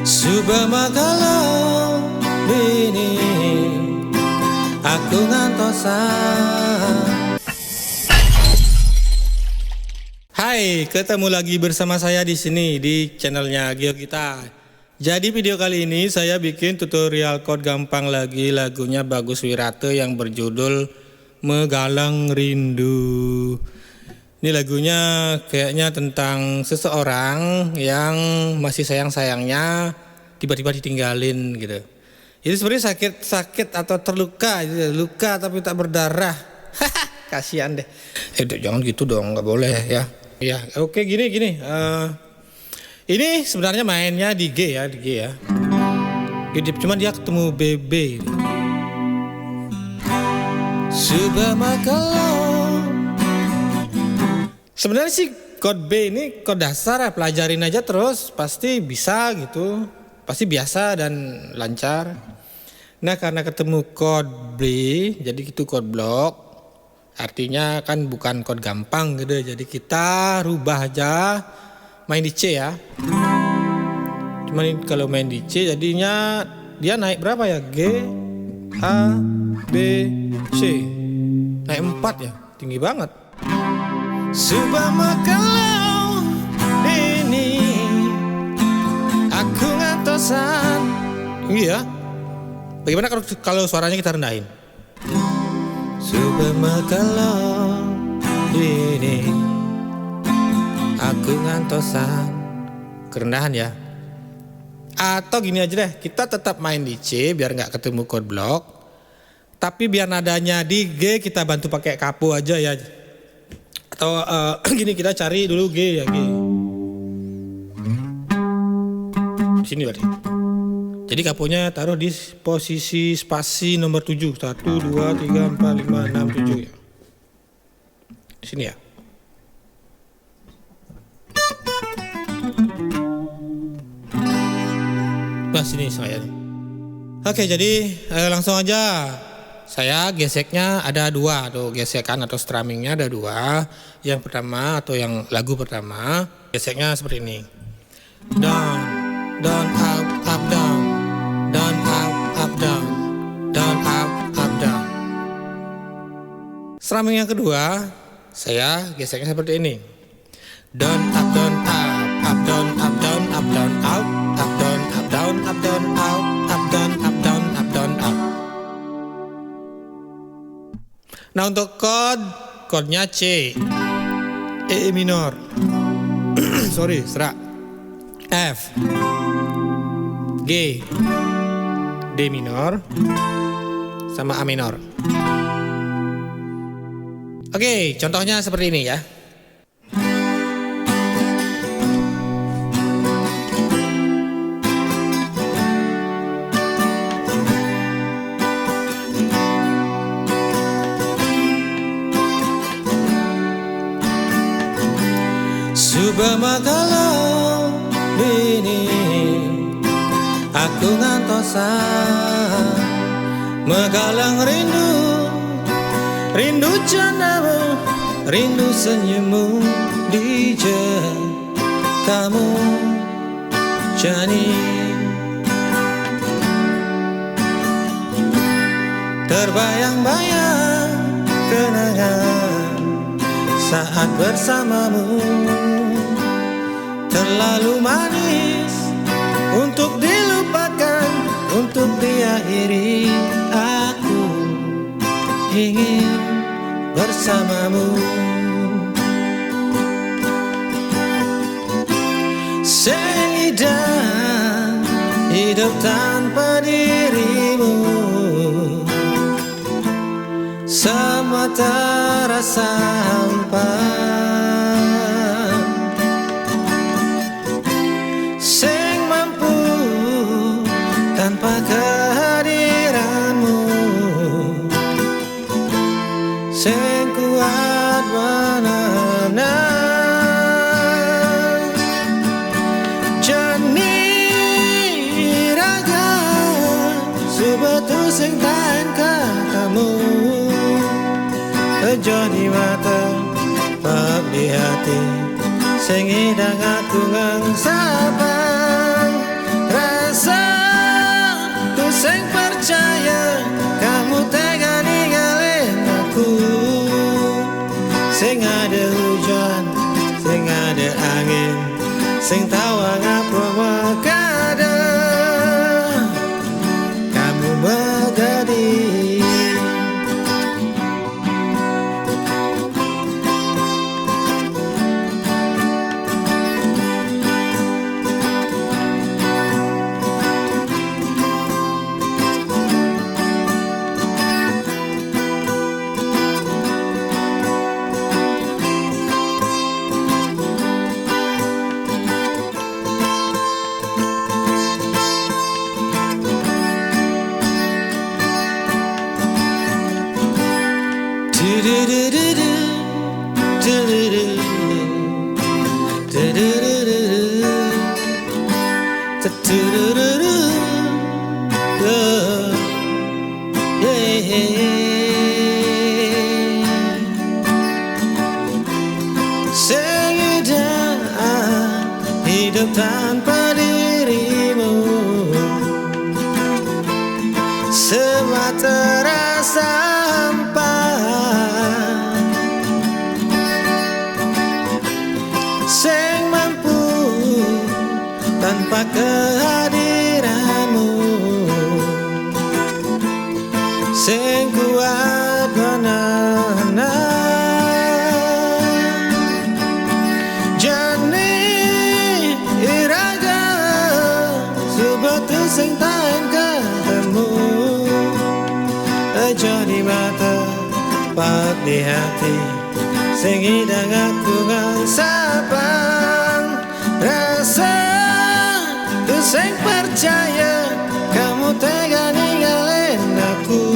Suba magalau bini aku ngantosan. Hai, ketemu lagi bersama saya di sini di channelnya GeoGita. Jadi video kali ini saya bikin tutorial chord gampang lagi, lagunya Bagus Wirate yang berjudul Megalang Rindu. Ini lagunya kayaknya tentang seseorang yang masih sayang-sayangnya tiba-tiba ditinggalin gitu. Jadi sebenarnya sakit atau terluka, luka tapi tak berdarah. Kasihan deh. Jangan gitu dong, nggak boleh ya. Ya, oke gini. Ini sebenarnya mainnya di G ya. Cuman dia ketemu BB. Suba magalau. Sebenarnya sih chord B ini chord dasar ya, pelajarin aja terus pasti bisa gitu, pasti biasa dan lancar. Nah karena ketemu chord B, jadi itu chord block, artinya kan bukan chord gampang gitu, jadi kita rubah aja, main di C ya. Cuman kalau main di C jadinya dia naik berapa ya? G, A, B, C, naik 4 ya, tinggi banget. Suba magalau ini aku ngantosan. Iya. Bagaimana kalau suaranya kita rendahin? Suba magalau ini aku ngantosan. Kerendahan ya. Atau gini aja deh, kita tetap main di C biar nggak ketemu chord block. Tapi biar nadanya di G kita bantu pakai kapo aja ya. Atau gini kita cari dulu G ya G. Di sini berarti. Jadi kaponya taruh di posisi spasi nomor 7. 1, 2, 3, 4, 5, 6, 7 ya. Di sini ya. Nah sini saya. Oke jadi langsung aja. Saya geseknya ada 2 tuh, gesekan atau strummingnya ada 2. Yang pertama atau yang lagu pertama geseknya seperti ini. Down, down, up, down. Down, up, down. Down, up, down. Strumming yang kedua saya geseknya seperti ini. Down, up, down, up, down, up, down, up, down, up, down, up, down, up, down, up, down, up, down, up, down, up. Nah untuk chordnya C, E minor, sorry serak, F, G, D minor, sama A minor. Oke, contohnya seperti ini ya. Suba magalau bini aku ngantosan. Megalang rindu, rindu candamu, rindu senyummu di kamu jani. Terbayang-bayang kenangan saat bersamamu. Terlalu manis untuk dilupakan, untuk diakhiri. Aku ingin bersamamu. Seindah hidup tanpa dirimu, semua terasa hampa. Tanpa kehadiranmu, sing kuat banana. Jani raga, sebetul sing tahan katamu. Jani mata, pap di hati, sing idang aku ngang sabang. sing tawa ngapa makada kamu menjadi. Seindah hidup tanpa dirimu, semua terasa hampa. Sing mampu tanpa kehadiranmu, sing kuat menahan. Betul sing tahan ketemu aja di mata pat di hati sing hidang aku ngasapang rasa tu sing percaya kamu tega ninggalin aku.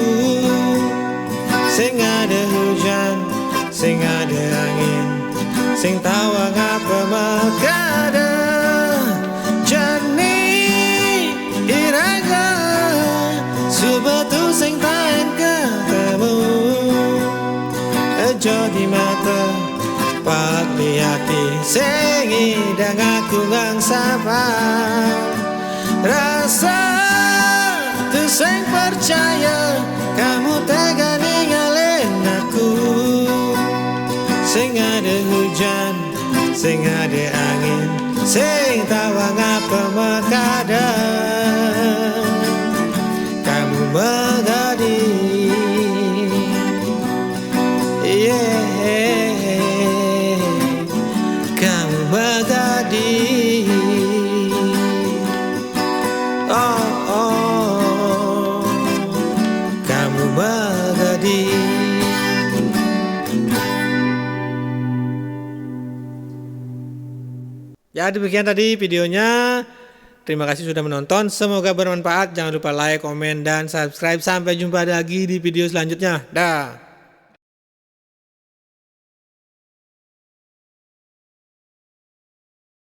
Sing ada hujan, sing ada angin, sing tawa ngapa makada jani iraga subetu sing tahan ketemu aja di mata pak di hati sing hidang aku ngangsapang rasa tu sing percaya kamu tega ninggalin aku. Sing ada hujan, sing ada angin, sing tawa ngapa makada kamu menjadi. Kamu menjadi. Oh, kamu menjadi. Ya, demikian tadi videonya. Terima kasih sudah menonton. Semoga bermanfaat. Jangan lupa like, komen, dan subscribe. Sampai jumpa lagi di video selanjutnya. Dah.